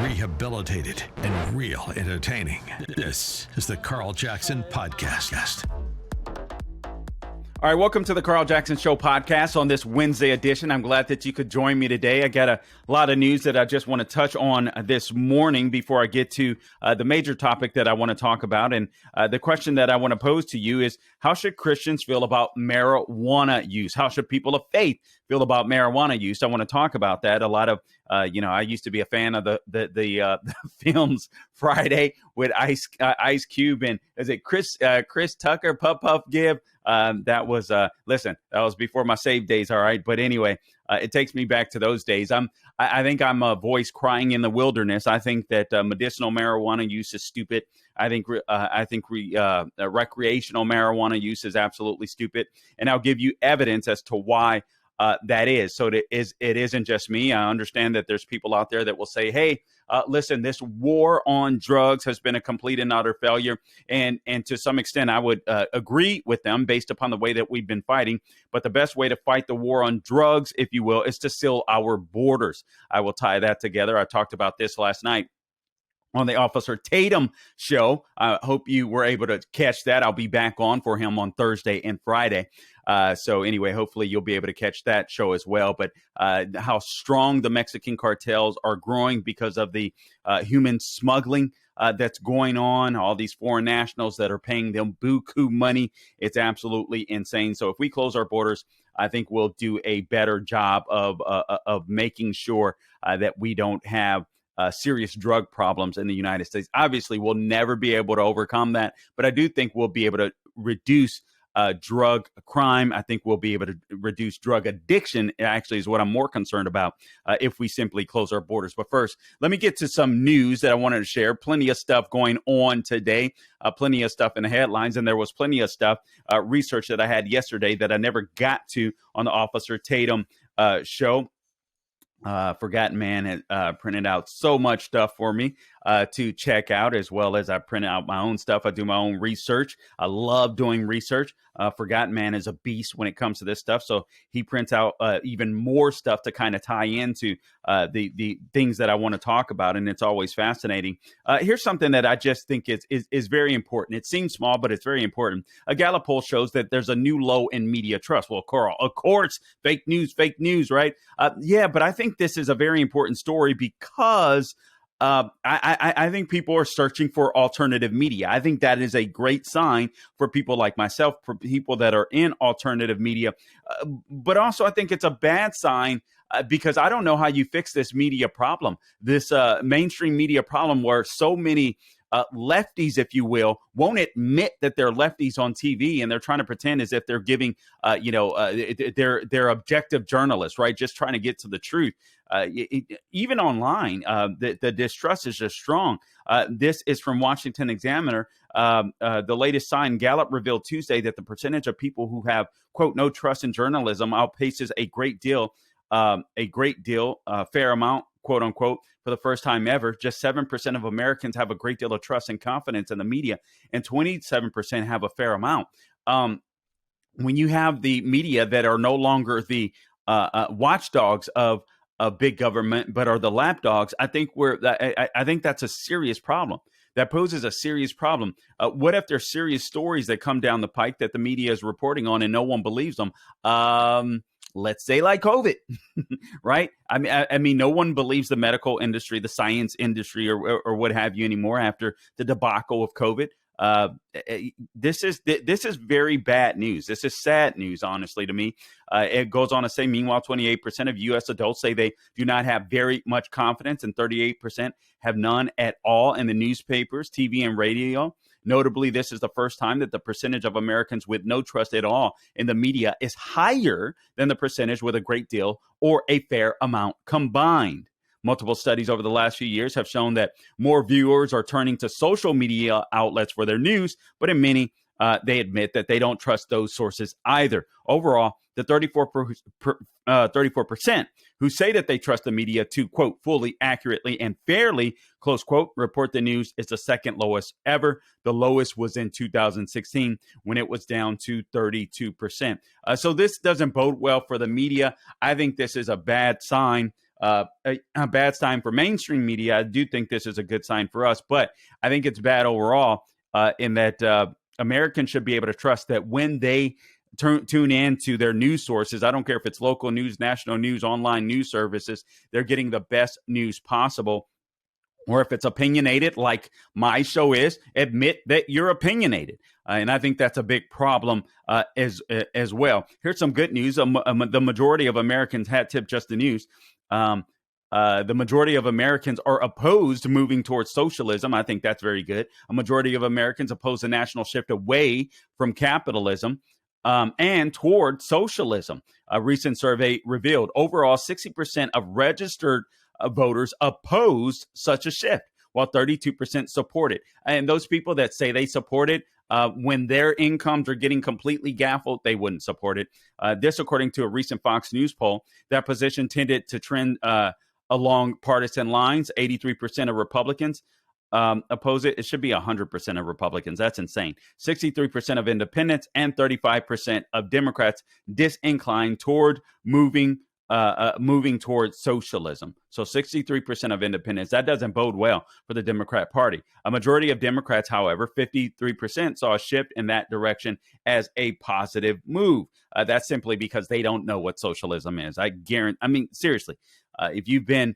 rehabilitated, and real entertaining. This is the Carl Jackson Podcast. All right, welcome to the Carl Jackson Show podcast on this Wednesday edition. I'm glad that you could join me today. I got a lot of news that I just want to touch on this morning before I get to the major topic that I want to talk about. And the question that I want to pose to you is, how should Christians feel about marijuana use? How should people of faith feel about marijuana use? I want to talk about that. A lot of, I used to be a fan of the films Friday with Ice Cube and is it Chris Tucker, Puff Give? That was before my save days. All right. But anyway, it takes me back to those days. I think I'm a voice crying in the wilderness. I think that medicinal marijuana use is stupid. I think recreational marijuana use is absolutely stupid. And I'll give you evidence as to why that is. So it isn't just me. I understand that there's people out there that will say, hey, listen, this war on drugs has been a complete and utter failure. And to some extent, I would agree with them based upon the way that we've been fighting. But the best way to fight the war on drugs, if you will, is to seal our borders. I will tie that together. I talked about this last night on the Officer Tatum show. I hope you were able to catch that. I'll be back on for him on Thursday and Friday. So anyway, hopefully you'll be able to catch that show as well. But how strong the Mexican cartels are growing because of the human smuggling that's going on, all these foreign nationals that are paying them buku money. It's absolutely insane. So if we close our borders, I think we'll do a better job of making sure that we don't have serious drug problems in the United States. Obviously, we'll never be able to overcome that, but I do think we'll be able to reduce drug crime. I think we'll be able to reduce drug addiction, actually, is what I'm more concerned about if we simply close our borders. But first, let me get to some news that I wanted to share. Plenty of stuff going on today, plenty of stuff in the headlines, and there was plenty of stuff, research that I had yesterday that I never got to on the Officer Tatum show. Forgotten Man had printed out so much stuff for me to check out, as well as I print out my own stuff. I do my own research. I love doing research. Forgotten Man is a beast when it comes to this stuff. So he prints out even more stuff to kind of tie into the things that I want to talk about. And it's always fascinating. Here's something that I just think is very important. It seems small, but it's very important. A Gallup poll shows that there's a new low in media trust. Well, Carl, of course, fake news, right? Yeah, but I think this is a very important story because I think people are searching for alternative media. I think that is a great sign for people like myself, for people that are in alternative media. But also, I think it's a bad sign because I don't know how you fix this media problem, this mainstream media problem where so many lefties, if you will, won't admit that they're lefties on TV, and they're trying to pretend as if they're giving, they're objective journalists, right? Just trying to get to the truth. Even online, the distrust is just strong. This is from Washington Examiner. The latest sign, Gallup revealed Tuesday that the percentage of people who have, quote, no trust in journalism outpaces a great deal, fair amount, quote unquote, for the first time ever. Just 7% of Americans have a great deal of trust and confidence in the media, and 27% have a fair amount. When you have the media that are no longer the watchdogs of big government, but are the lapdogs, I think I think that's a serious problem. That poses a serious problem. What if there's serious stories that come down the pike that the media is reporting on and no one believes them? Let's say like COVID, right? I mean, no one believes the medical industry, the science industry, or what have you anymore after the debacle of COVID. This is very bad news. This is sad news, honestly, to me. It goes on to say, meanwhile, 28% of U.S. adults say they do not have very much confidence, and 38% have none at all in the newspapers, TV, and radio. Notably, this is the first time that the percentage of Americans with no trust at all in the media is higher than the percentage with a great deal or a fair amount combined. Multiple studies over the last few years have shown that more viewers are turning to social media outlets for their news, but in many, they admit that they don't trust those sources either. Overall, the 34% who say that they trust the media to, quote, fully, accurately, and fairly, close quote, report the news is the second lowest ever. The lowest was in 2016 when it was down to 32%. So this doesn't bode well for the media. I think this is a bad sign a bad sign for mainstream media. I do think this is a good sign for us, but I think it's bad overall in that Americans should be able to trust that when they tune in to their news sources, I don't care if it's local news, national news, online news services, they're getting the best news possible. Or if it's opinionated, like my show is, admit that you're opinionated. And I think that's a big problem as well. Here's some good news. The majority of Americans had tipped just the news. The majority of Americans are opposed to moving towards socialism. I think that's very good. A majority of Americans oppose the national shift away from capitalism and toward socialism. A recent survey revealed overall 60% of registered voters opposed such a shift, while 32% support it. And those people that say they support it, when their incomes are getting completely gaffled, they wouldn't support it. This, according to a recent Fox News poll, that position tended to trend along partisan lines. 83% of Republicans oppose it. It should be 100% of Republicans. That's insane. 63% of independents and 35% of Democrats disinclined toward moving towards socialism. So 63% of independents, that doesn't bode well for the Democrat Party. A majority of Democrats, however, 53% saw a shift in that direction as a positive move. That's simply because they don't know what socialism is. I mean, seriously, if you've been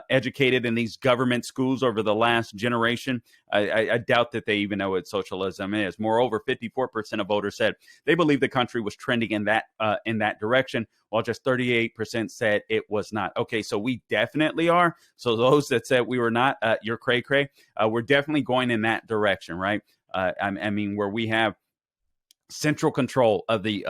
educated in these government schools over the last generation, I doubt that they even know what socialism is. Moreover, 54% of voters said they believe the country was trending in that direction, while just 38% said it was not. Okay, so we definitely are. So those that said we were not, you're cray-cray. We're definitely going in that direction, right? I mean, where we have central control of the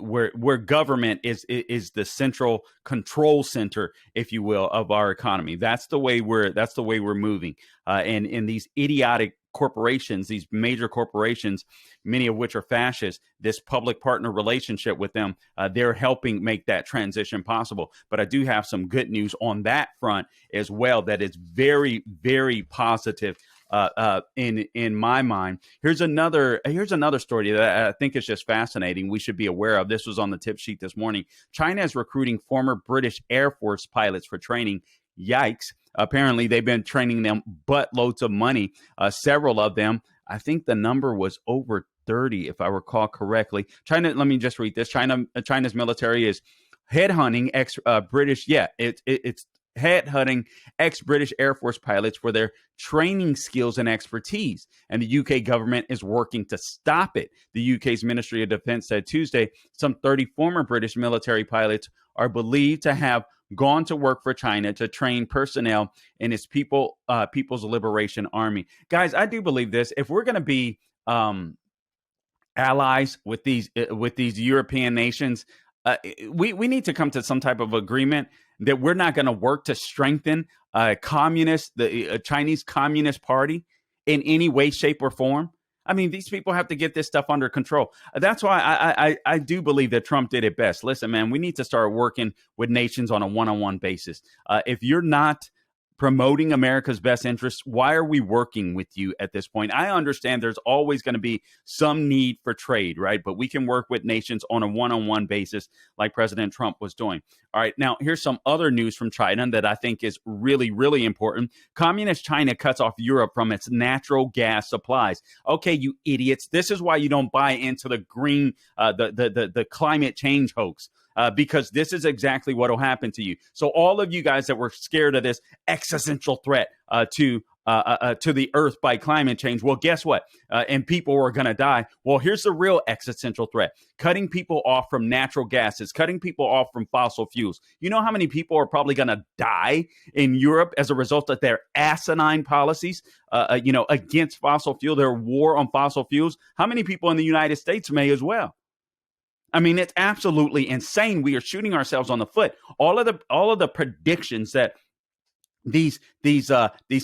where government is the central control center, if you will, of our economy. That's the way we're moving. And in these idiotic corporations, these major corporations, many of which are fascist, this public partner relationship with them, they're helping make that transition possible. But I do have some good news on that front as well that is very, very positive in my mind. Here's another story that I think is just fascinating. We should be aware of. This was on the tip sheet this morning. China is recruiting former British Air Force pilots for training. Yikes. Apparently, they've been training them buttloads of money. Several of them, I think the number was over 30, if I recall correctly. China, let me just read this. China's military is headhunting ex-British. It's headhunting ex-British Air Force pilots for their training skills and expertise. And the UK government is working to stop it. The UK's Ministry of Defense said Tuesday some 30 former British military pilots are believed to have gone to work for China to train personnel in its People's Liberation Army. Guys, I do believe this. If we're going to be allies with these European nations, we need to come to some type of agreement that we're not going to work to strengthen the Chinese Communist Party in any way, shape, or form. I mean, these people have to get this stuff under control. That's why I do believe that Trump did it best. Listen, man, we need to start working with nations on a one-on-one basis. If you're not promoting America's best interests, why are we working with you at this point? I understand there's always going to be some need for trade, right? But we can work with nations on a one-on-one basis like President Trump was doing. All right, now here's some other news from China that I think is really, really important. Communist China cuts off Europe from its natural gas supplies. Okay, you idiots. This is why you don't buy into the green, the climate change hoax. Because this is exactly what will happen to you. So all of you guys that were scared of this existential threat to the earth by climate change, well, guess what? And people are going to die. Well, here's the real existential threat. Cutting people off from natural gases, cutting people off from fossil fuels. You know how many people are probably going to die in Europe as a result of their asinine policies, against fossil fuel, their war on fossil fuels? How many people in the United States may as well? I mean, it's absolutely insane. We are shooting ourselves on the foot. All of the predictions that these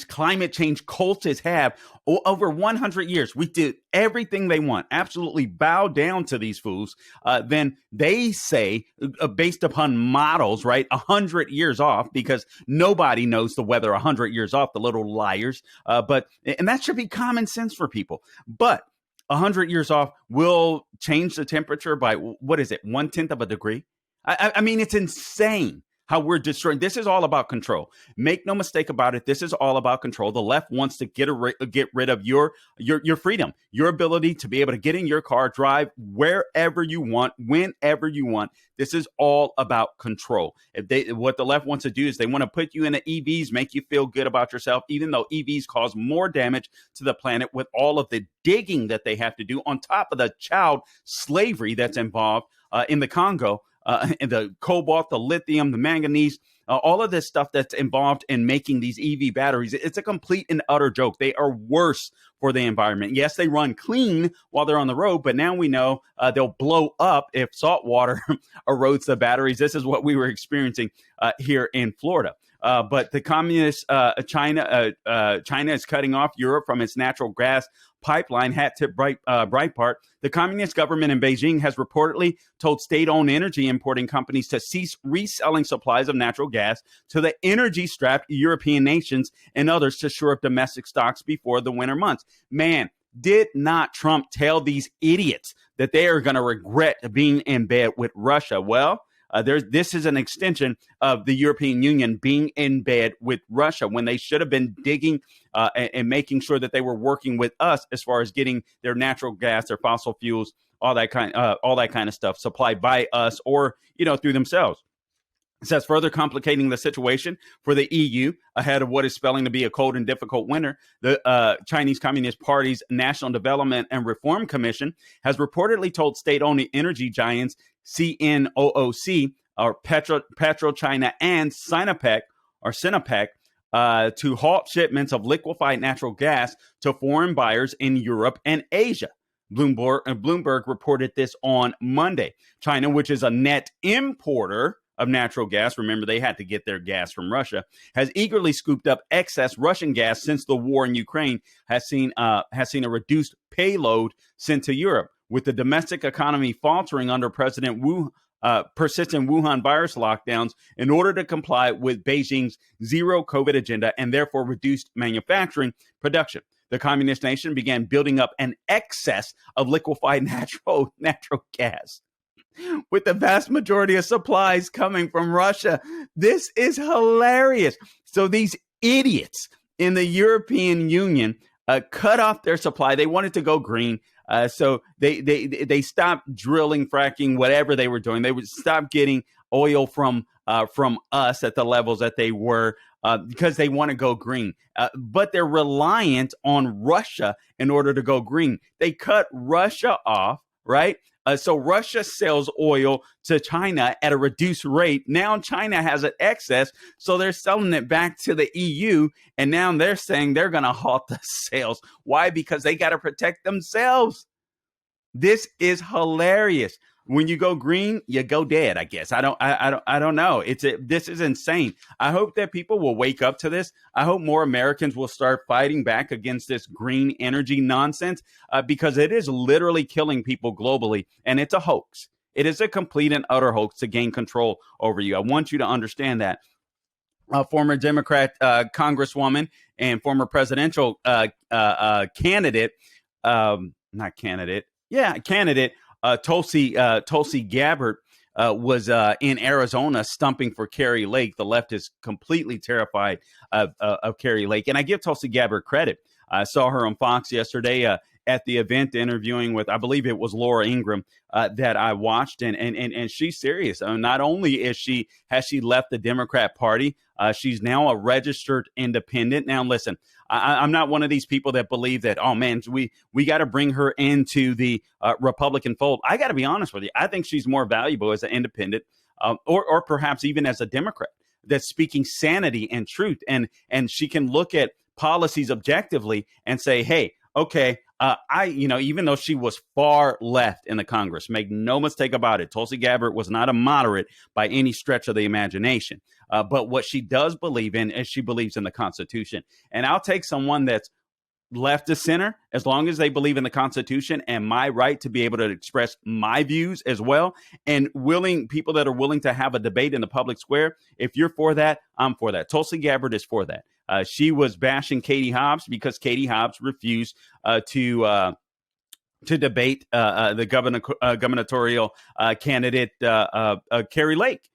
climate change cultists have over 100 years, we did everything they want, absolutely bow down to these fools. Then they say, based upon models, right, 100 years off, because nobody knows the weather 100 years off, the little liars. And that should be common sense for people. But 100 years off will change the temperature by, what is it, 1/10 of a degree? I mean, it's insane how we're destroying. This is all about control. Make no mistake about it. This is all about control. The left wants to get rid of your freedom, your ability to be able to get in your car, drive wherever you want, whenever you want. This is all about control. What the left wants to do is they want to put you in the EVs, make you feel good about yourself, even though EVs cause more damage to the planet with all of the digging that they have to do on top of the child slavery that's involved in the Congo. And the cobalt, the lithium, the manganese, all of this stuff that's involved in making these EV batteries. It's a complete and utter joke. They are worse for the environment. Yes, they run clean while they're on the road, but now we know they'll blow up if salt water erodes the batteries. This is what we were experiencing here in Florida. But the communist China is cutting off Europe from its natural gas pipeline. Hat tip Breitbart. The communist government in Beijing has reportedly told state-owned energy importing companies to cease reselling supplies of natural gas to the energy-strapped European nations and others to shore up domestic stocks before the winter months. Man, did not Trump tell these idiots that they are going to regret being in bed with Russia? Well, this is an extension of the European Union being in bed with Russia when they should have been digging and making sure that they were working with us as far as getting their natural gas, their fossil fuels, all that kind of stuff supplied by us or through themselves. It says further complicating the situation for the EU ahead of what is spelling to be a cold and difficult winter. The Chinese Communist Party's National Development and Reform Commission has reportedly told state-owned energy giants CNOOC, or PetroChina, and Sinopec to halt shipments of liquefied natural gas to foreign buyers in Europe and Asia. Bloomberg reported this on Monday. China, which is a net importer of natural gas, remember they had to get their gas from Russia, has eagerly scooped up excess Russian gas since the war in Ukraine has seen a reduced payload sent to Europe. With the domestic economy faltering under persistent Wuhan virus lockdowns in order to comply with Beijing's zero COVID agenda and therefore reduced manufacturing production. The communist nation began building up an excess of liquefied natural gas, with the vast majority of supplies coming from Russia. This is hilarious. So these idiots in the European Union cut off their supply. They wanted to go green. So they stopped drilling, fracking, whatever they were doing. They would stop getting oil from us at the levels that they were because they want to go green. But they're reliant on Russia in order to go green. They cut Russia off, right? So Russia sells oil to China at a reduced rate. Now China has an excess, so they're selling it back to the EU. And now they're saying they're going to halt the sales. Why? Because they got to protect themselves. This is hilarious. When you go green, you go dead, I guess. I don't know. This is insane. I hope that people will wake up to this. I hope more Americans will start fighting back against this green energy nonsense because it is literally killing people globally, and it's a hoax. It is a complete and utter hoax to gain control over you. I want you to understand that. Former Democrat Congresswoman and former presidential candidate, Tulsi Gabbard was in Arizona stumping for Kari Lake. The left is completely terrified of Kari Lake. And I give Tulsi Gabbard credit. I saw her on Fox yesterday at the event interviewing with, I believe it was Laura Ingraham that I watched. And she's serious. Not only has she left the Democrat Party, she's now a registered independent. Now, listen, I'm not one of these people that believe that, oh, man, we got to bring her into the Republican fold. I got to be honest with you. I think she's more valuable as an independent or perhaps even as a Democrat that's speaking sanity and truth. And she can look at policies objectively and say, hey, okay, even though she was far left in the Congress, make no mistake about it, Tulsi Gabbard was not a moderate by any stretch of the imagination. But what she does believe in is she believes in the Constitution. And I'll take someone that's left to center as long as they believe in the Constitution and my right to be able to express my views as well. And people that are willing to have a debate in the public square. If you're for that, I'm for that. Tulsi Gabbard is for that. She was bashing Katie Hobbs because Katie Hobbs refused to to debate the gubernatorial candidate, Kari Lake.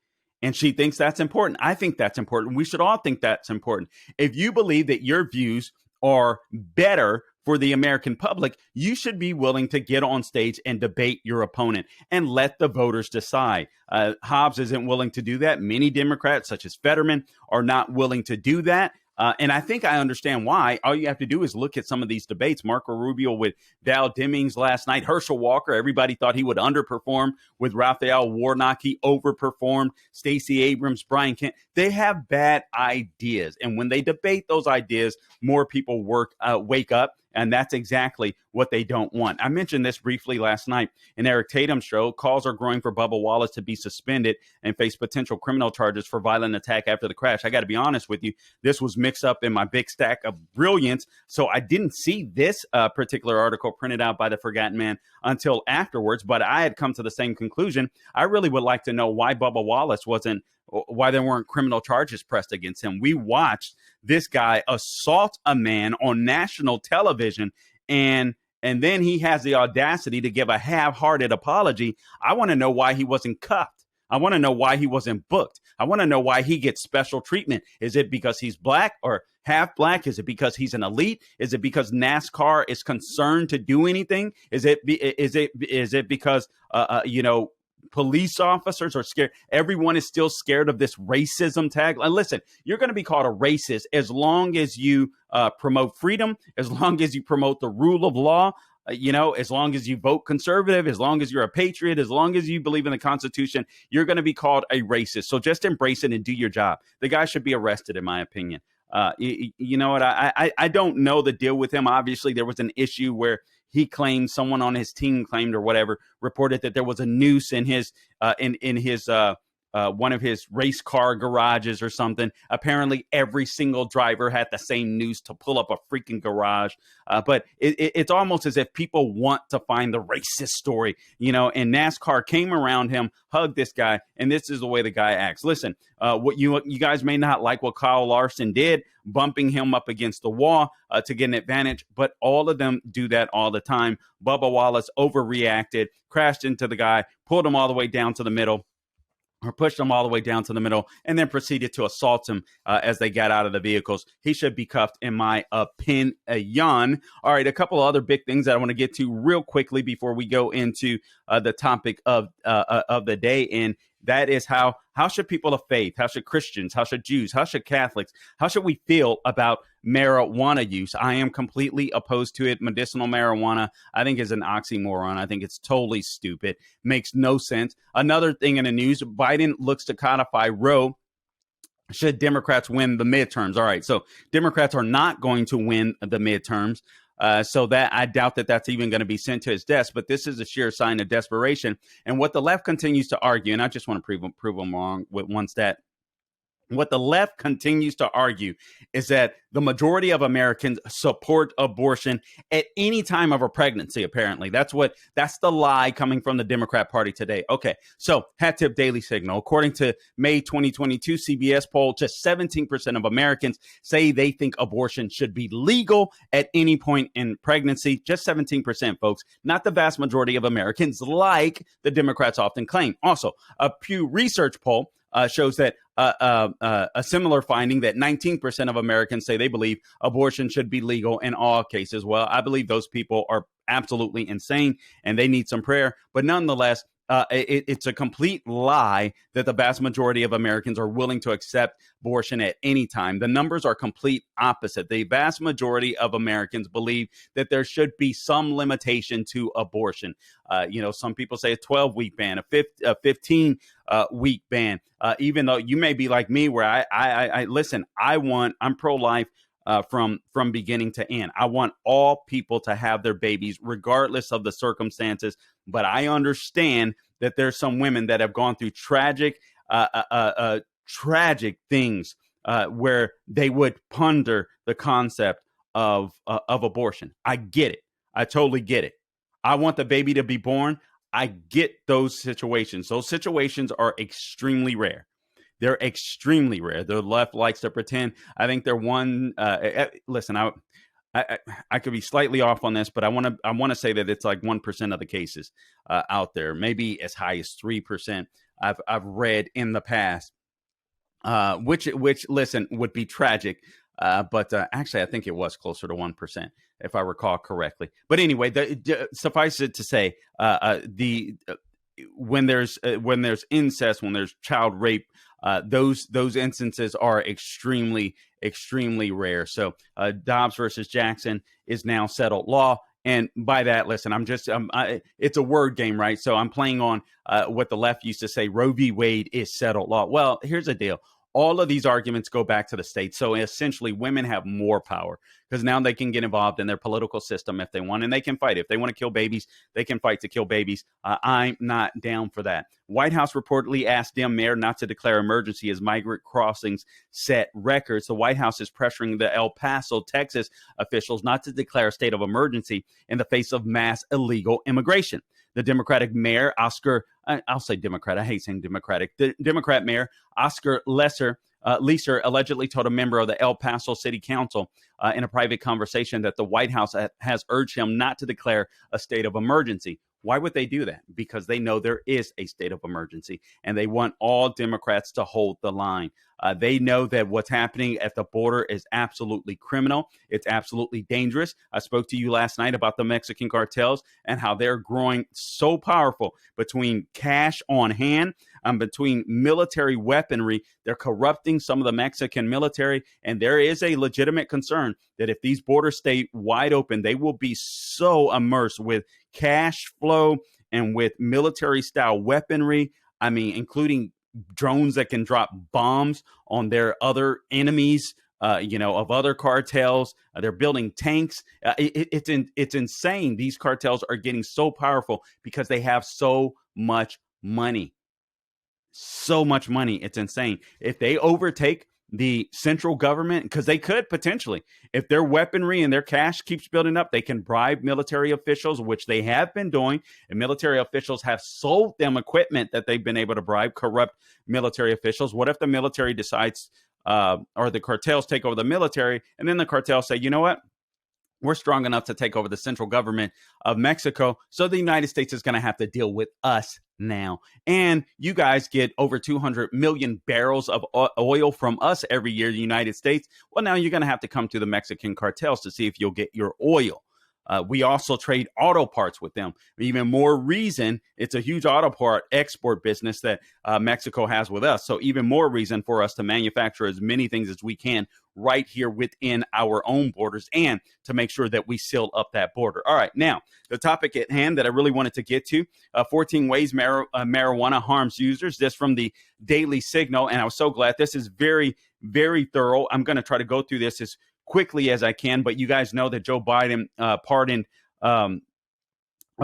And she thinks that's important. I think that's important. We should all think that's important. If you believe that your views are better for the American public, you should be willing to get on stage and debate your opponent and let the voters decide. Hobbs isn't willing to do that. Many Democrats, such as Fetterman, are not willing to do that. And I think I understand why. All you have to do is look at some of these debates. Marco Rubio with Val Demings last night. Herschel Walker, everybody thought he would underperform with Raphael Warnock. He overperformed. Stacey Abrams, Brian Kemp. They have bad ideas. And when they debate those ideas, more people wake up. And that's exactly what they don't want. I mentioned this briefly last night in Eric Tatum's show. Calls are growing for Bubba Wallace to be suspended and face potential criminal charges for violent attack after the crash. I got to be honest with you. This was mixed up in my big stack of brilliance. So I didn't see this particular article printed out by the Forgotten Man until afterwards. But I had come to the same conclusion. I really would like to know why Bubba Wallace why there weren't criminal charges pressed against him. We watched this guy assault a man on national television, and then he has the audacity to give a half-hearted apology. I want to know why he wasn't cuffed. I want to know why he wasn't booked. I want to know why he gets special treatment. Is it because he's black or half black? Is it because he's an elite? Is it because NASCAR is concerned to do anything? Is it because police officers are scared? Everyone is still scared of this racism tag. Listen, you're going to be called a racist as long as you promote freedom, as long as you promote the rule of law, as long as you vote conservative, as long as you're a patriot, as long as you believe in the Constitution, you're going to be called a racist. So just embrace it and do your job. The guy should be arrested, in my opinion. You know what? I don't know the deal with him. Obviously, there was an issue where he claimed, someone on his team claimed or whatever, reported that there was a noose in his one of his race car garages or something. Apparently, every single driver had the same noose to pull up a freaking garage. But it's almost as if people want to find the racist story, and NASCAR came around him, hugged this guy, and this is the way the guy acts. Listen, what you guys may not like what Kyle Larson did, bumping him up against the wall to get an advantage, but all of them do that all the time. Bubba Wallace overreacted, crashed into the guy, pulled him all the way down to the middle, or pushed him all the way down to the middle, and then proceeded to assault him as they got out of the vehicles. He should be cuffed, in my opinion. All right, a couple of other big things that I want to get to real quickly before we go into the topic of the day, and that is how should people of faith, how should Christians, how should Jews, how should Catholics, how should we feel about marijuana use? I am completely opposed to it. Medicinal marijuana, I think, is an oxymoron. I think it's totally stupid. Makes no sense. Another thing in the news, Biden looks to codify Roe should Democrats win the midterms. All right, so Democrats are not going to win the midterms. So that I doubt that that's even going to be sent to his desk. But this is a sheer sign of desperation. And what the left continues to argue, and I just want to prove them wrong with one stat. What the left continues to argue is that the majority of Americans support abortion at any time of a pregnancy, apparently. That's the lie coming from the Democrat Party today. Okay, so Hat Tip Daily Signal. According to May 2022 CBS poll, just 17% of Americans say they think abortion should be legal at any point in pregnancy. Just 17%, folks. Not the vast majority of Americans, like the Democrats often claim. Also, a Pew Research poll shows that a similar finding that 19% of Americans say they believe abortion should be legal in all cases. Well, I believe those people are absolutely insane and they need some prayer. But nonetheless, it's a complete lie that the vast majority of Americans are willing to accept abortion at any time. The numbers are complete opposite. The vast majority of Americans believe that there should be some limitation to abortion. Some people say a 12-week ban, a 15-week ban, even though you may be like me where I listen, I'm pro-life. From beginning to end. I want all people to have their babies regardless of the circumstances. But I understand that there's some women that have gone through tragic things where they would ponder the concept of abortion. I get it. I totally get it. I want the baby to be born. I get those situations. Those situations are extremely rare. They're extremely rare. The left likes to pretend. I think they're one. Listen, I could be slightly off on this, but I want to say that it's like 1% of the cases out there, maybe as high as 3%. I've read in the past, which listen, would be tragic. But actually, I think it was closer to 1%, if I recall correctly. But anyway, suffice it to say, when there's incest, when there's child rape, those instances are extremely rare. So Dobbs versus Jackson is now settled law. And by that, listen, it's a word game, right? So I'm playing on what the left used to say, Roe v. Wade is settled law. Well, here's the deal. All of these arguments go back to the states. So essentially, women have more power because now they can get involved in their political system if they want, and they can fight. If they want to kill babies, they can fight to kill babies. I'm not down for that. White House reportedly asked Dem mayor not to declare emergency as migrant crossings set records. The White House is pressuring the El Paso, Texas officials not to declare a state of emergency in the face of mass illegal immigration. The Democratic mayor, I'll say Democrat. I hate saying Democratic. The Democrat mayor, Oscar Leeser, allegedly told a member of the El Paso City Council in a private conversation that the White House has urged him not to declare a state of emergency. Why would they do that? Because they know there is a state of emergency, and they want all Democrats to hold the line. They know that what's happening at the border is absolutely criminal. It's absolutely dangerous. I spoke to you last night about the Mexican cartels and how they're growing so powerful between cash on hand, between military weaponry. They're corrupting some of the Mexican military, and there is a legitimate concern that if these borders stay wide open, they will be so immersed with cash flow and with military-style weaponry. I mean, including drones that can drop bombs on their other enemies, of other cartels. They're building tanks. It's insane. These cartels are getting so powerful because they have so much money. So much money. It's insane. If they overtake the central government, because they could potentially, if their weaponry and their cash keeps building up, they can bribe military officials, which they have been doing. And military officials have sold them equipment that they've been able to bribe, corrupt military officials. What if the military decides, or the cartels take over the military, and then the cartels say, you know what? We're strong enough to take over the central government of Mexico. So the United States is going to have to deal with us now. And you guys get over 200 million barrels of oil from us every year, the United States. Well, now you're going to have to come to the Mexican cartels to see if you'll get your oil. We also trade auto parts with them. Even more reason, it's a huge auto part export business that Mexico has with us. So even more reason for us to manufacture as many things as we can right here within our own borders and to make sure that we seal up that border. All right, now, the topic at hand that I really wanted to get to, 14 ways marijuana harms users. This from the Daily Signal, and I was so glad. This is very, very thorough. I'm going to try to go through this as quickly as I can, but you guys know that Joe Biden pardoned a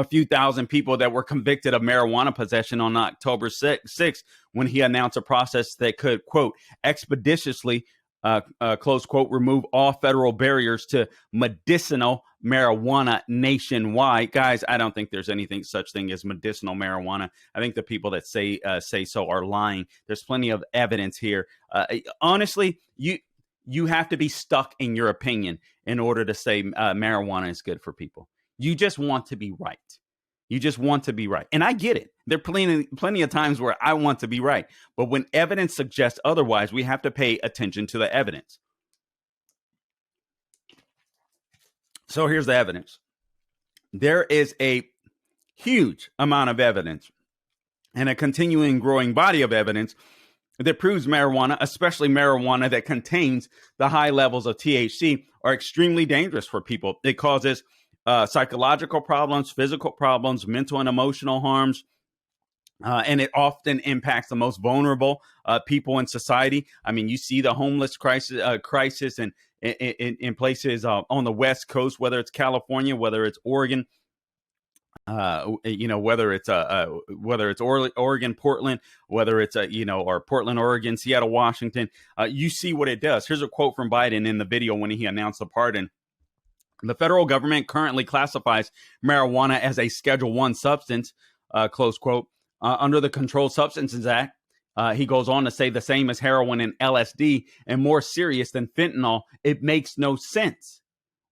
few thousand people that were convicted of marijuana possession on October 6th when he announced a process that could, quote, expeditiously, close quote, remove all federal barriers to medicinal marijuana nationwide. Guys, I don't think there's anything such thing as medicinal marijuana. I think the people that say so are lying. There's plenty of evidence here. Honestly, you have to be stuck in your opinion in order to say marijuana is good for people. You just want to be right. You just want to be right. And I get it. There are plenty of times where I want to be right. But when evidence suggests otherwise, we have to pay attention to the evidence. So here's the evidence. There is a huge amount of evidence and a continuing growing body of evidence that proves marijuana, especially marijuana that contains the high levels of THC, are extremely dangerous for people. It causes psychological problems, physical problems, mental and emotional harms, and it often impacts the most vulnerable people in society. I mean, you see the homeless crisis in places on the West Coast, whether it's California, whether it's Oregon. Whether it's Oregon, Portland, whether it's or Portland, Oregon, Seattle, Washington, you see what it does. Here's a quote from Biden in the video when he announced the pardon. The federal government currently classifies marijuana as a Schedule I substance, close quote, under the Controlled Substances Act. He goes on to say the same as heroin and LSD and more serious than fentanyl. It makes no sense.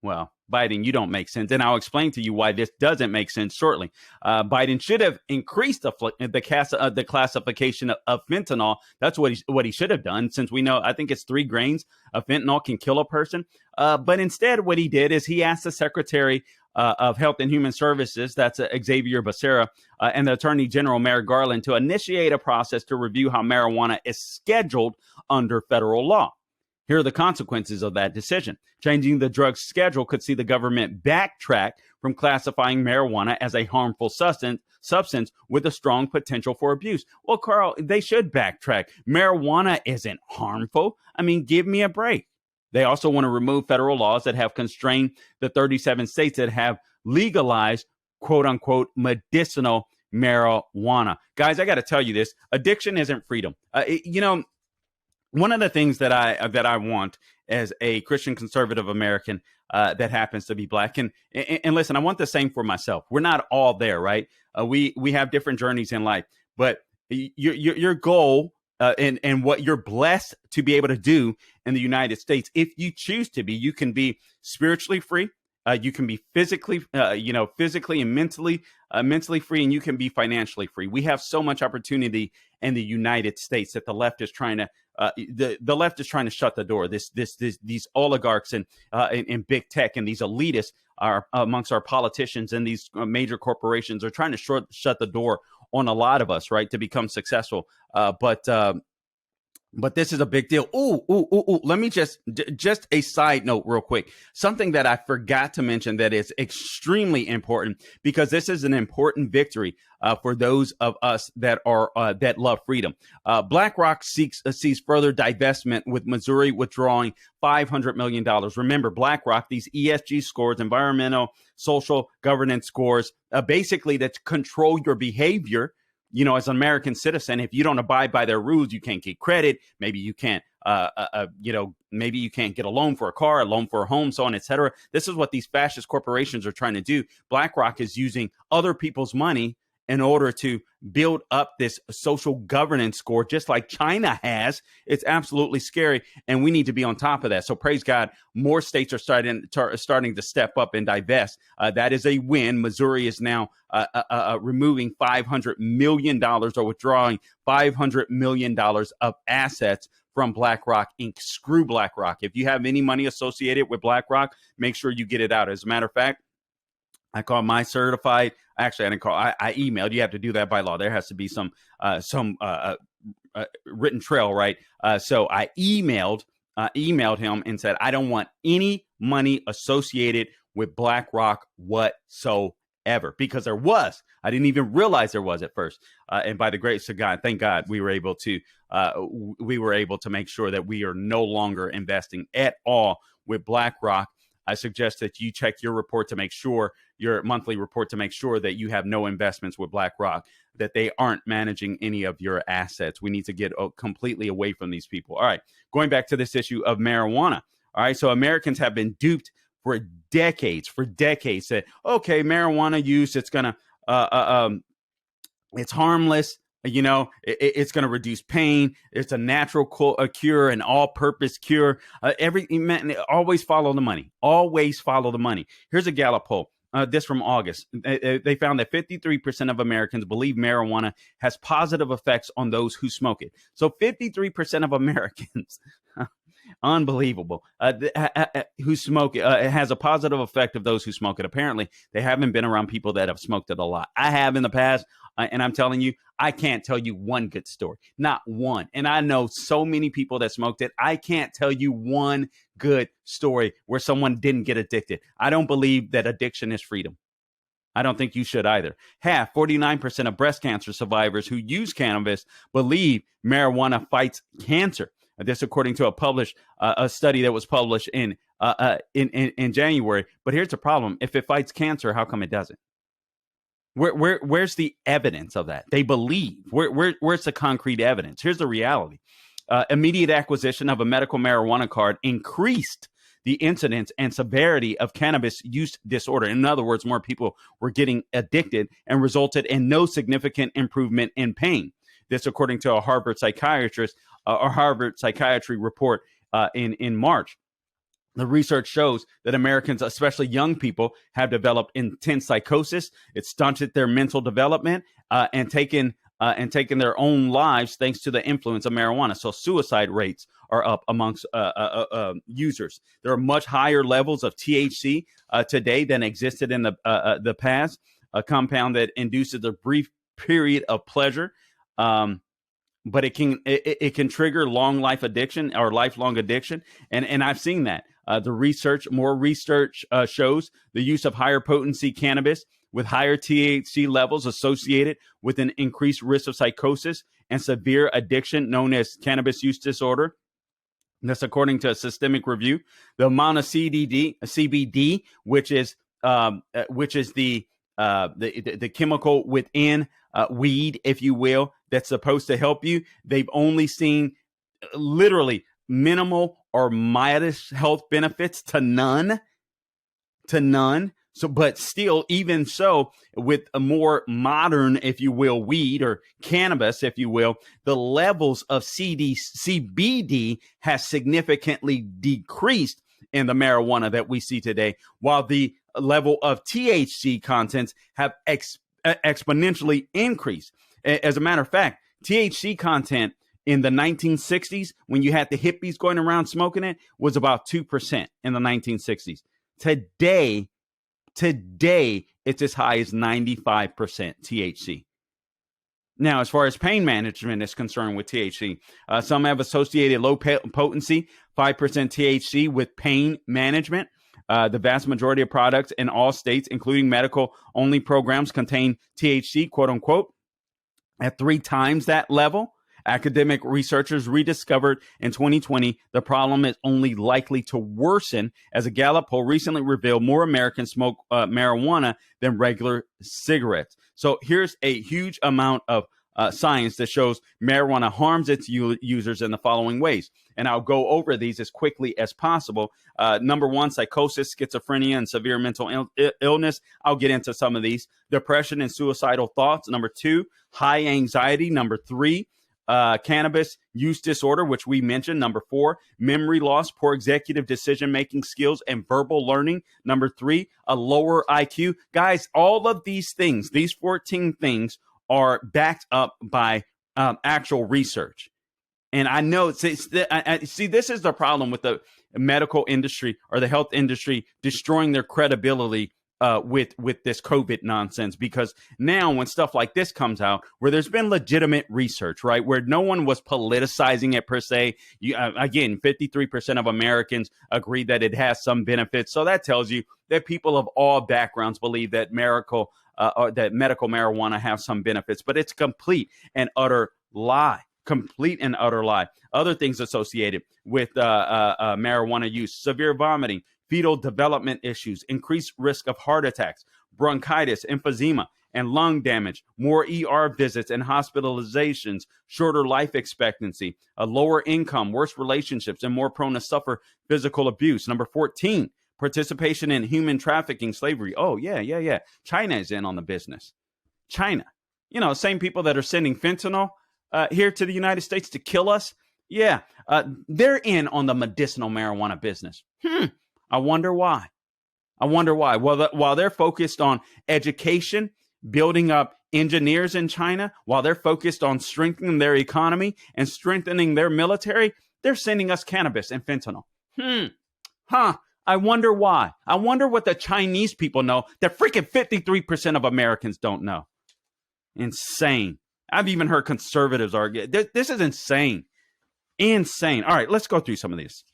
Well, Biden, you don't make sense. And I'll explain to you why this doesn't make sense shortly. Biden should have increased the classification of fentanyl. That's what he should have done, since we know, I think it's 3 grains of fentanyl can kill a person. But instead, what he did is he asked the Secretary of Health and Human Services, that's Xavier Becerra, and the Attorney General Merrick Garland, to initiate a process to review how marijuana is scheduled under federal law. Here are the consequences of that decision. Changing the drug schedule could see the government backtrack from classifying marijuana as a harmful substance with a strong potential for abuse. Well, Carl, they should backtrack. Marijuana isn't harmful. I mean, give me a break. They also want to remove federal laws that have constrained the 37 states that have legalized, quote unquote, medicinal marijuana. Guys, I got to tell you this. Addiction isn't freedom. One of the things that I want as a Christian conservative American that happens to be black, and listen, I want the same for myself. We're not all there, right? We have different journeys in life, but your goal and what you're blessed to be able to do in the United States, if you choose to be, you can be spiritually free. You can be physically and mentally free, and you can be financially free. We have so much opportunity in the United States that the left is trying to shut the door. These oligarchs and big tech and these elitists are amongst our politicians, and these major corporations are trying to shut the door on a lot of us, right, to become successful. But this is a big deal. Let me just a side note real quick. Something that I forgot to mention that is extremely important, because this is an important victory for those of us that love freedom. BlackRock sees further divestment, with Missouri withdrawing $500 million. Remember, BlackRock, these ESG scores, environmental, social governance scores, basically that control your behavior. As an American citizen, if you don't abide by their rules, you can't get credit. Maybe you can't, maybe you can't get a loan for a car, a loan for a home, so on, et cetera. This is what these fascist corporations are trying to do. BlackRock is using other people's money in order to build up this social governance score, just like China has. It's absolutely scary, and we need to be on top of that. So praise God, more states are starting to step up and divest. That is a win. Missouri is now removing $500 million, or withdrawing $500 million of assets from BlackRock Inc. Screw BlackRock. If you have any money associated with BlackRock, make sure you get it out. As a matter of fact, I called my certified. Actually, I didn't call. I emailed. You have to do that by law. There has to be some written trail, right? So I emailed him and said, I don't want any money associated with BlackRock whatsoever, because there was. I didn't even realize there was at first. And by the grace of God, thank God, we were able to make sure that we are no longer investing at all with BlackRock. I suggest that you check your report to make sure, your monthly report, to make sure that you have no investments with BlackRock, that they aren't managing any of your assets. We need to get completely away from these people. All right, going back to this issue of marijuana. All right, so Americans have been duped for decades that, okay, marijuana use, it's going to, it's harmless. It's going to reduce pain. It's a natural cure, an all-purpose cure. Always follow the money. Always follow the money. Here's a Gallup poll. This from August. They found that 53% of Americans believe marijuana has positive effects on those who smoke it. So 53% of Americans, unbelievable, who smoke it, it has a positive effect of those who smoke it. Apparently, they haven't been around people that have smoked it a lot. I have in the past. And I'm telling you, I can't tell you one good story, not one. And I know so many people that smoked it. I can't tell you one good story where someone didn't get addicted. I don't believe that addiction is freedom. I don't think you should either. 49% of breast cancer survivors who use cannabis believe marijuana fights cancer. This, according to a study that was published in January. But here's the problem: if it fights cancer, how come it doesn't? Where's the evidence of that? They believe. Where's the concrete evidence? Here's the reality. Immediate acquisition of a medical marijuana card increased the incidence and severity of cannabis use disorder. In other words, more people were getting addicted, and resulted in no significant improvement in pain. This, according to a Harvard psychiatry report in March. The research shows that Americans, especially young people, have developed intense psychosis. It stunted their mental development and taken their own lives thanks to the influence of marijuana. So suicide rates are up amongst users. There are much higher levels of THC today than existed in the past, a compound that induces a brief period of pleasure. But it can trigger long life addiction or lifelong addiction. And I've seen that. More research shows the use of higher potency cannabis with higher THC levels associated with an increased risk of psychosis and severe addiction known as cannabis use disorder. That's according to a systemic review. The amount of CBD, which is the chemical within weed, if you will, that's supposed to help you. They've only seen literally minimal or modest health benefits to none. So, but still, even so, with a more modern, if you will, weed or cannabis, if you will, the levels of CBD has significantly decreased in the marijuana that we see today, while the level of THC contents have exponentially increased. As a matter of fact, THC content in the 1960s, when you had the hippies going around smoking it, was about 2% in the 1960s. Today, it's as high as 95% THC. Now, as far as pain management is concerned with THC, some have associated low potency, 5% THC with pain management. The vast majority of products in all states, including medical-only programs, contain THC, quote unquote, at 3 times that level. Academic researchers rediscovered in 2020 the problem is only likely to worsen, as a Gallup poll recently revealed more Americans smoke marijuana than regular cigarettes. So here's a huge amount of science that shows marijuana harms its users in the following ways. And I'll go over these as quickly as possible. Number 1, psychosis, schizophrenia, and severe mental illness. I'll get into some of these. Depression and suicidal thoughts. Number 2, high anxiety. Number 3, cannabis use disorder, which we mentioned. Number 4, memory loss, poor executive decision-making skills, and verbal learning. Number 3, a lower IQ. Guys, all of these things, these 14 things, are backed up by actual research. And I know, see, this is the problem with the medical industry or the health industry destroying their credibility with this COVID nonsense, because now when stuff like this comes out, where there's been legitimate research, right, where no one was politicizing it per se, again, 53% of Americans agree that it has some benefits. So that tells you that people of all backgrounds believe that medical marijuana has some benefits, but it's complete and utter lie. Complete and utter lie. Other things associated with marijuana use: severe vomiting, fetal development issues, increased risk of heart attacks, bronchitis, emphysema, and lung damage, more ER visits and hospitalizations, shorter life expectancy, a lower income, worse relationships, and more prone to suffer physical abuse. Number 14, participation in human trafficking, slavery. Oh, yeah. China is in on the business. China. Same people that are sending fentanyl here to the United States to kill us. Yeah, they're in on the medicinal marijuana business. I wonder why. While they're focused on education, building up engineers in China, while they're focused on strengthening their economy and strengthening their military, they're sending us cannabis and fentanyl. I wonder why. I wonder what the Chinese people know that freaking 53% of Americans don't know. Insane. I've even heard conservatives argue. This is insane. Insane. All right, let's go through some of these,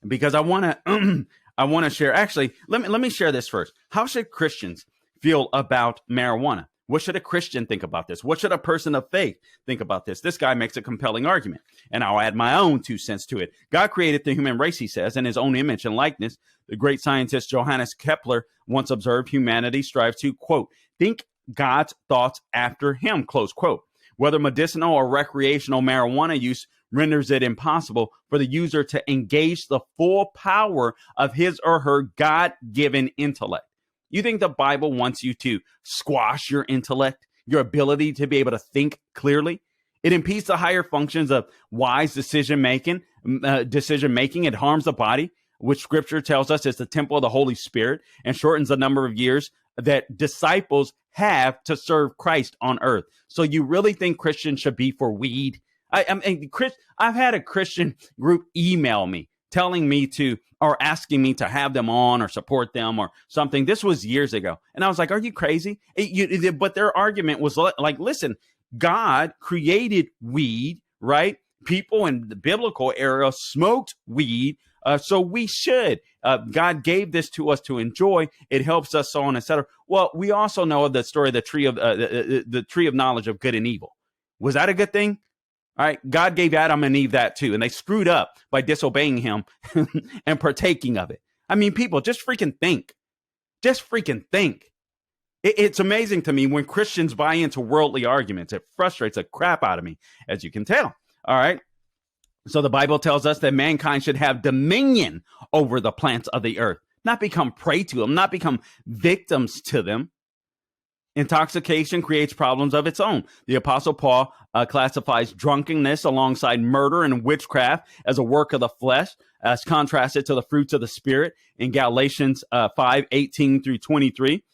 because I want to share. Actually, let me share this first. How should Christians feel about marijuana? What should a Christian think about this? What should a person of faith think about this? This guy makes a compelling argument, and I'll add my own 2 cents to it. God created the human race, he says, in his own image and likeness. The great scientist Johannes Kepler once observed humanity strives to, quote, think God's thoughts after him, close quote. Whether medicinal or recreational marijuana use renders it impossible for the user to engage the full power of his or her God-given intellect. You think the Bible wants you to squash your intellect, your ability to be able to think clearly? It impedes the higher functions of wise decision making. It harms the body. which scripture tells us is the temple of the Holy Spirit and shortens the number of years that disciples have to serve Christ on earth. So you really think Christians should be for weed? I've had a Christian group email me telling me to, or asking me to have them on or support them or something. This was years ago. And I was like, are you crazy? But their argument was like, listen, God created weed, right? People in the biblical era smoked weed. So we should. God gave this to us to enjoy. It helps us, so on, etc. Well, we also know of the story of the tree of knowledge of good and evil. Was that a good thing? All right. God gave Adam and Eve that too. And they screwed up by disobeying him and partaking of it. I mean, people, just freaking think. Just freaking think. It's amazing to me when Christians buy into worldly arguments. It frustrates the crap out of me, as you can tell. All right. So the Bible tells us that mankind should have dominion over the plants of the earth, not become prey to them, not become victims to them. Intoxication creates problems of its own. The Apostle Paul classifies drunkenness alongside murder and witchcraft as a work of the flesh, as contrasted to the fruits of the Spirit in Galatians 5:18 through 23.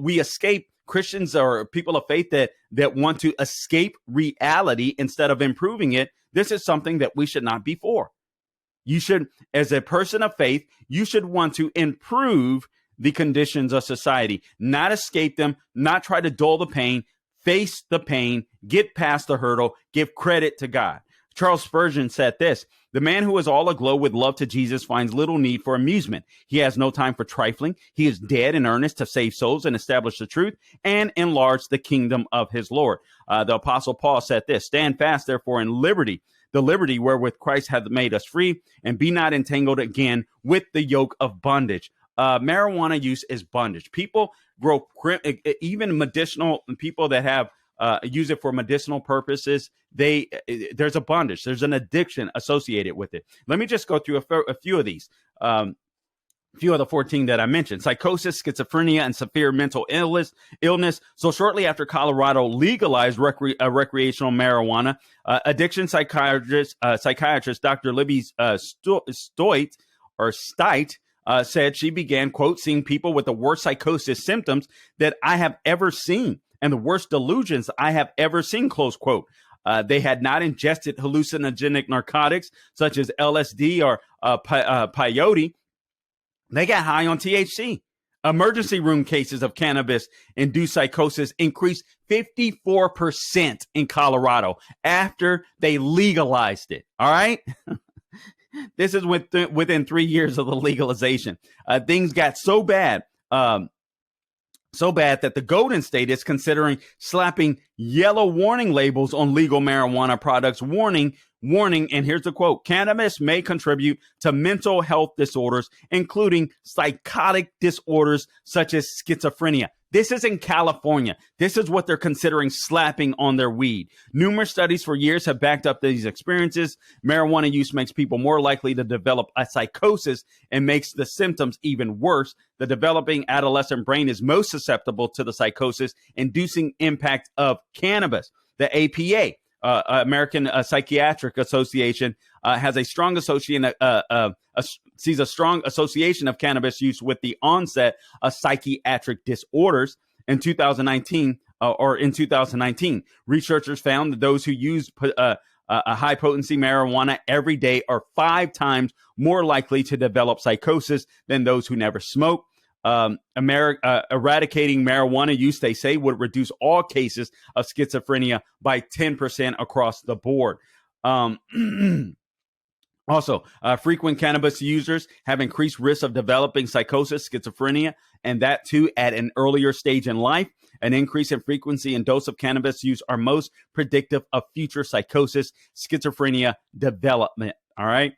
We escape. Christians or people of faith that want to escape reality instead of improving it. This is something that we should not be for. You should, as a person of faith, you should want to improve the conditions of society, not escape them, not try to dull the pain, face the pain, get past the hurdle, give credit to God. Charles Spurgeon said this: the man who is all aglow with love to Jesus finds little need for amusement. He has no time for trifling. He is dead in earnest to save souls and establish the truth and enlarge the kingdom of his Lord. The Apostle Paul said this: stand fast, therefore, in liberty, the liberty wherewith Christ hath made us free, and be not entangled again with the yoke of bondage. Marijuana use is bondage. People grow, even medicinal people that have use it for medicinal purposes. There's a bondage. There's an addiction associated with it. Let me just go through a few of these. A few of the 14 that I mentioned: psychosis, schizophrenia, and severe mental illness. So shortly after Colorado legalized recreational marijuana, addiction psychiatrist Dr. Libby Steit said she began, quote, seeing people with the worst psychosis symptoms that I have ever seen and the worst delusions I have ever seen, close quote. They had not ingested hallucinogenic narcotics such as LSD or peyote. They got high on THC. Emergency room cases of cannabis-induced psychosis increased 54% in Colorado after they legalized it. All right? This is within 3 years of the legalization. Things got so bad that the Golden State is considering slapping yellow warning labels on legal marijuana products, warning, and here's the quote: cannabis may contribute to mental health disorders, including psychotic disorders such as schizophrenia. This is in California. This is what they're considering slapping on their weed. Numerous studies for years have backed up these experiences. Marijuana use makes people more likely to develop a psychosis and makes the symptoms even worse. The developing adolescent brain is most susceptible to the psychosis-inducing impact of cannabis. The APA, American Psychiatric Association, has a strong sees a strong association of cannabis use with the onset of psychiatric disorders. In 2019, researchers found that those who use a high potency marijuana every day are 5 times more likely to develop psychosis than those who never smoke. Eradicating marijuana use, they say, would reduce all cases of schizophrenia by 10% across the board. Also, frequent cannabis users have increased risk of developing psychosis, schizophrenia, and that too at an earlier stage in life. An increase in frequency and dose of cannabis use are most predictive of future psychosis, schizophrenia development. All right.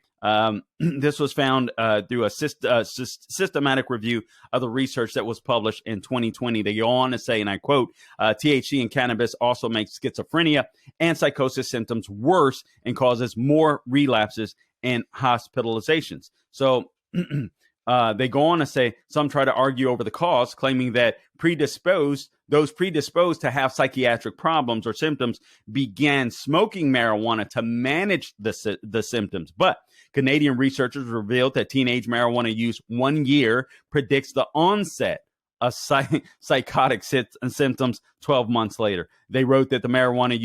This was found through a systematic review of the research that was published in 2020. They go on to say, and I quote, THC in cannabis also makes schizophrenia and psychosis symptoms worse and causes more relapses and hospitalizations. So they go on to say some try to argue over the cause, claiming that predisposed those predisposed to have psychiatric problems or symptoms began smoking marijuana to manage the symptoms. But Canadian researchers revealed that teenage marijuana use 1 year predicts the onset of psychotic symptoms 12 months later. They wrote that marijuana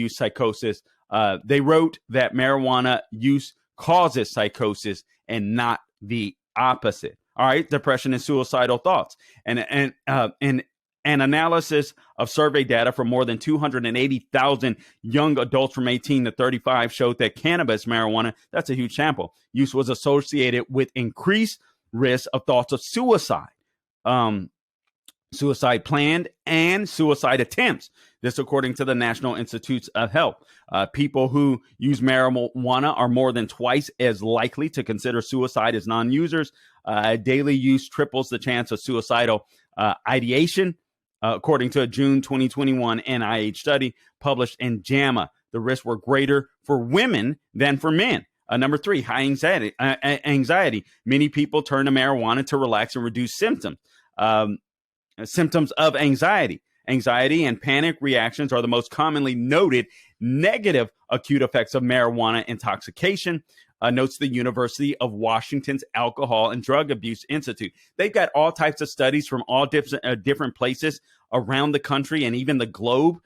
use causes psychosis and not the opposite. All right, depression and suicidal thoughts. And an analysis of survey data from more than 280,000 young adults from 18 to 35 showed that cannabis marijuana, that's a huge sample, use was associated with increased risk of thoughts of suicide, suicide planned, and suicide attempts. This according to the National Institutes of Health. People who use marijuana are more than twice as likely to consider suicide as non-users. Daily use triples the chance of suicidal ideation. According to a June 2021 NIH study published in JAMA, the risks were greater for women than for men. Number 3, high anxiety. Many people turn to marijuana to relax and reduce symptoms. Symptoms of anxiety. Anxiety and panic reactions are the most commonly noted negative acute effects of marijuana intoxication, notes the University of Washington's Alcohol and Drug Abuse Institute. They've got all types of studies from all different places around the country and even the globe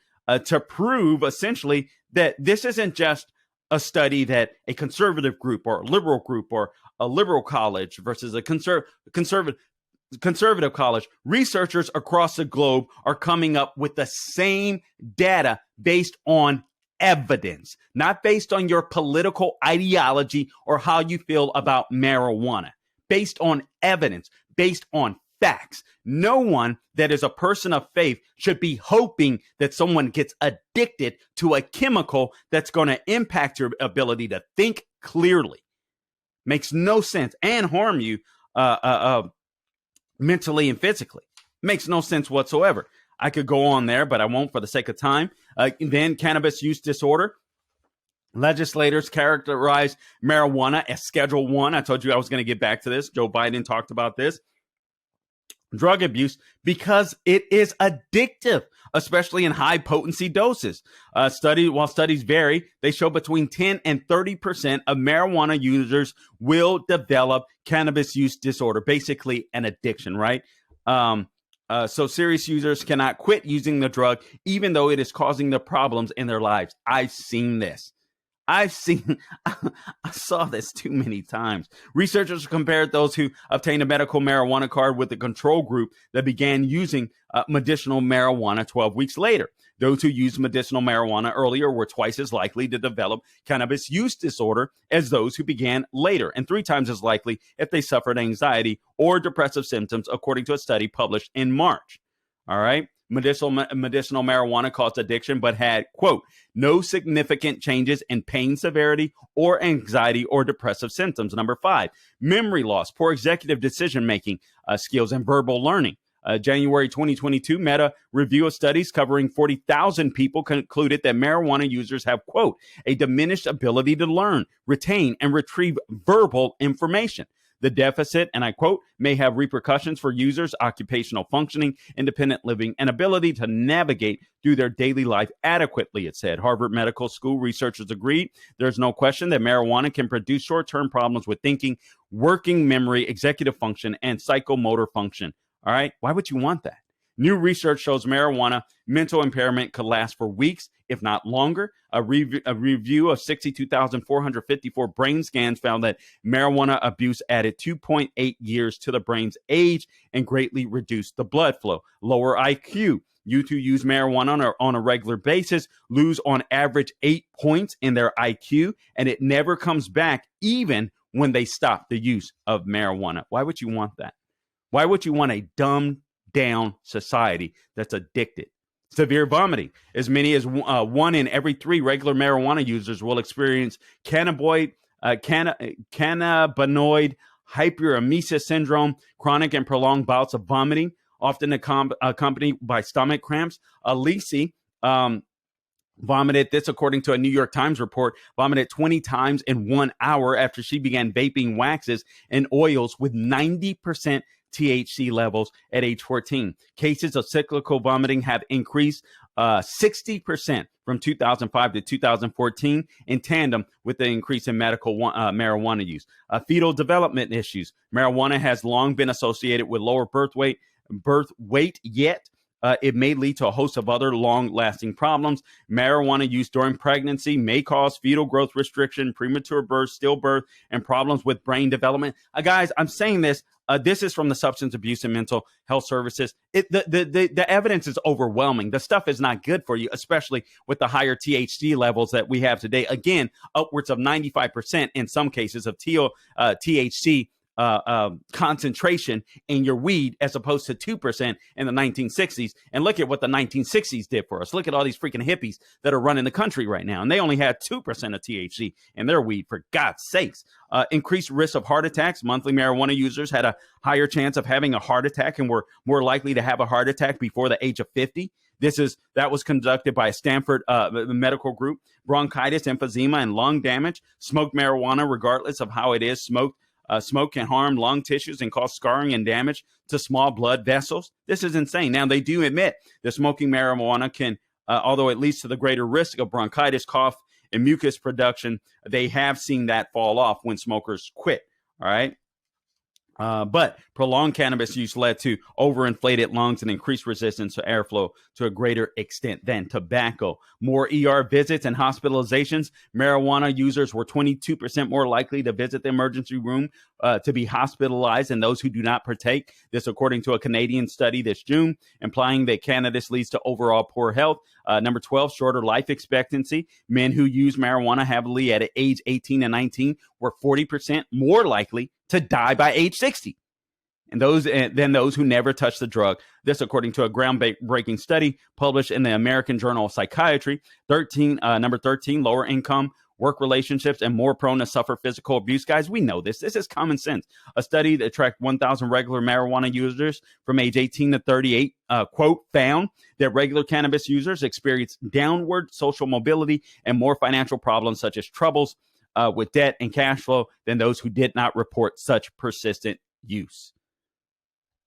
to prove essentially that this isn't just a study that a conservative group or a liberal group or a liberal college versus a conservative college. Researchers across the globe are coming up with the same data based on evidence, not based on your political ideology or how you feel about marijuana, based on evidence, based on facts. No one that is a person of faith should be hoping that someone gets addicted to a chemical that's going to impact your ability to think clearly. Makes no sense and harm you mentally and physically. Makes no sense whatsoever. I could go on there, but I won't for the sake of time. Then cannabis use disorder. Legislators characterize marijuana as Schedule 1. I told you I was going to get back to this. Joe Biden talked about this. Drug abuse because it is addictive, especially in high potency doses. While studies vary, they show between 10 and 30% of marijuana users will develop cannabis use disorder, basically an addiction, right? So serious users cannot quit using the drug, even though it is causing the problems in their lives. I've seen this. I saw this too many times. Researchers compared those who obtained a medical marijuana card with the control group that began using medicinal marijuana 12 weeks later. Those who used medicinal marijuana earlier were twice as likely to develop cannabis use disorder as those who began later, and 3 times as likely if they suffered anxiety or depressive symptoms, according to a study published in March. All right. Medicinal marijuana caused addiction, but had, quote, no significant changes in pain severity or anxiety or depressive symptoms. Number 5, memory loss, poor executive decision-making skills, and verbal learning. January 2022 meta review of studies covering 40,000 people concluded that marijuana users have, quote, a diminished ability to learn, retain, and retrieve verbal information. The deficit, and I quote, may have repercussions for users' occupational functioning, independent living, and ability to navigate through their daily life adequately, it said. Harvard Medical School researchers agreed. There's no question that marijuana can produce short-term problems with thinking, working memory, executive function, and psychomotor function. All right? Why would you want that? New research shows marijuana mental impairment could last for weeks, if not longer. A review of 62,454 brain scans found that marijuana abuse added 2.8 years to the brain's age and greatly reduced the blood flow. Lower IQ. Youth who use marijuana on a regular basis lose on average 8 points in their IQ, and it never comes back even when they stop the use of marijuana. Why would you want that? Why would you want a dumbed down society that's addicted? Severe vomiting. As many as 1 in every 3 regular marijuana users will experience cannabinoid hyperemesis syndrome, chronic and prolonged bouts of vomiting, often accompanied by stomach cramps. Alisi vomited, this according to a New York Times report, vomited 20 times in 1 hour after she began vaping waxes and oils with 90% THC levels at age 14. Cases of cyclical vomiting have increased 60% from 2005 to 2014 in tandem with the increase in medical marijuana use. Fetal development issues. Marijuana has long been associated with lower birth weight, yet it may lead to a host of other long-lasting problems. Marijuana use during pregnancy may cause fetal growth restriction, premature birth, stillbirth, and problems with brain development. Guys, I'm saying this. This is from the Substance Abuse and Mental Health Services. The evidence is overwhelming. The stuff is not good for you, especially with the higher THC levels that we have today. Again, upwards of 95% in some cases of THC concentration in your weed, as opposed to 2% in the 1960s. And look at what the 1960s did for us. Look at all these freaking hippies that are running the country right now. And they only had 2% of THC in their weed, for God's sakes. Increased risk of heart attacks. Monthly marijuana users had a higher chance of having a heart attack and were more likely to have a heart attack before the age of 50. That was conducted by a Stanford medical group. Bronchitis, emphysema, and lung damage. Smoked marijuana, regardless of how it is smoked, smoke can harm lung tissues and cause scarring and damage to small blood vessels. This is insane. Now, they do admit that smoking marijuana can, although it leads to the greater risk of bronchitis, cough, and mucus production, they have seen that fall off when smokers quit. All right. But prolonged cannabis use led to overinflated lungs and increased resistance to airflow to a greater extent than tobacco. More ER visits and hospitalizations. Marijuana users were 22% more likely to visit the emergency room to be hospitalized than those who do not partake. This, according to a Canadian study this June, implying that cannabis leads to overall poor health. Number 12, shorter life expectancy. Men who use marijuana heavily at age 18 and 19 were 40% more likely to die by age 60 and than those who never touched the drug. This, according to a groundbreaking study published in the American Journal of Psychiatry. Number 13, lower income, work relationships, and more prone to suffer physical abuse. Guys, we know this. This is common sense. A study that tracked 1,000 regular marijuana users from age 18 to 38, quote, found that regular cannabis users experience downward social mobility and more financial problems, such as troubles with debt and cash flow, than those who did not report such persistent use.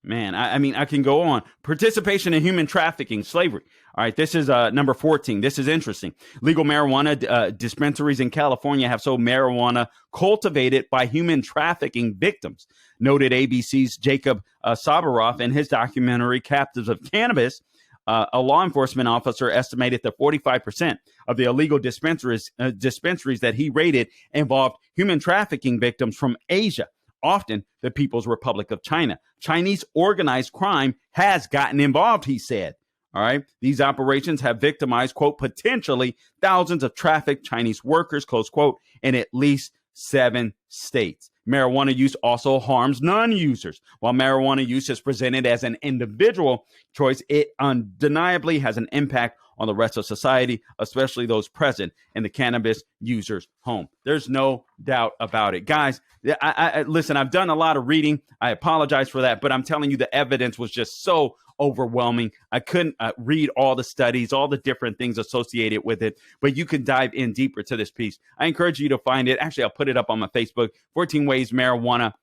Man, I mean, I can go on. Participation in human trafficking, slavery. All right, this is number 14. This is interesting. Legal marijuana dispensaries in California have sold marijuana cultivated by human trafficking victims, noted ABC's Jacob Sabaroff in his documentary Captives of Cannabis. A law enforcement officer estimated that 45% of the illegal dispensaries that he raided involved human trafficking victims from Asia, often the People's Republic of China. Chinese organized crime has gotten involved, he said. All right. These operations have victimized, quote, potentially thousands of trafficked Chinese workers, close quote, in at least 7 states. Marijuana use also harms non-users. While marijuana use is presented as an individual choice, it undeniably has an impact on the rest of society, especially those present in the cannabis user's home. There's no doubt about it. Guys, listen, I've done a lot of reading. I apologize for that, but I'm telling you, the evidence was just so overwhelming. I couldn't read all the studies, all the different things associated with it, but you can dive in deeper to this piece. I encourage you to find it. Actually, I'll put it up on my Facebook, 14 Ways Marijuana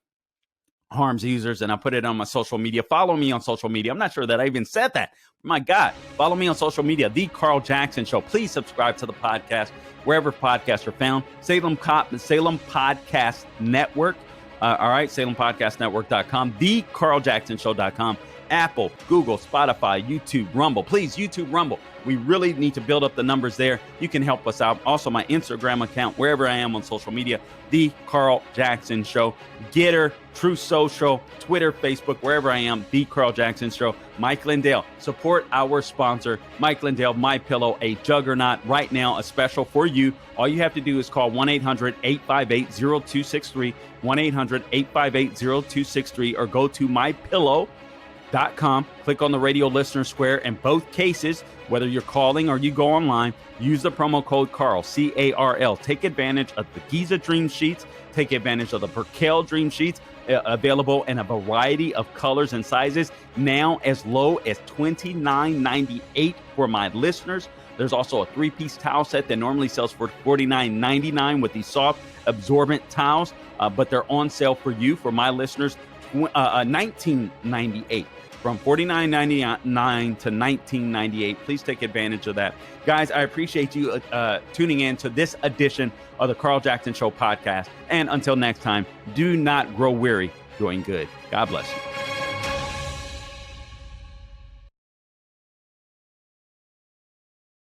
Harms Users, and I'll put it on my social media. Follow me on social media. I'm not sure that I even said that. My God, follow me on social media, The Carl Jackson Show. Please subscribe to the podcast wherever podcasts are found. Salem Podcast Network. All right, SalemPodcastNetwork.com, TheCarlJacksonShow.com. Apple, Google, Spotify, YouTube, Rumble. Please, YouTube, Rumble. We really need to build up the numbers there. You can help us out. Also, my Instagram account, wherever I am on social media, The Carl Jackson Show. Getter, True Social, Twitter, Facebook, wherever I am, The Carl Jackson Show. Mike Lindell, support our sponsor, Mike Lindell, My Pillow, a juggernaut. Right now, a special for you. All you have to do is call 1-800-858-0263, 1-800-858-0263, or go to mypillow.com. Click on the radio listener square. In both cases, whether you're calling or you go online, use the promo code Carl, C-A-R-L. Take advantage of the Giza Dream Sheets. Take advantage of the Perkel Dream Sheets, available in a variety of colors and sizes, now as low as $29.98 for my listeners. There's also a 3-piece towel set that normally sells for $49.99 with these soft, absorbent towels, but they're on sale for you, for my listeners, 1998. From $49.99 to $19.98. Please take advantage of that. Guys, I appreciate you tuning in to this edition of the Carl Jackson Show podcast. And until next time, do not grow weary doing good. God bless you.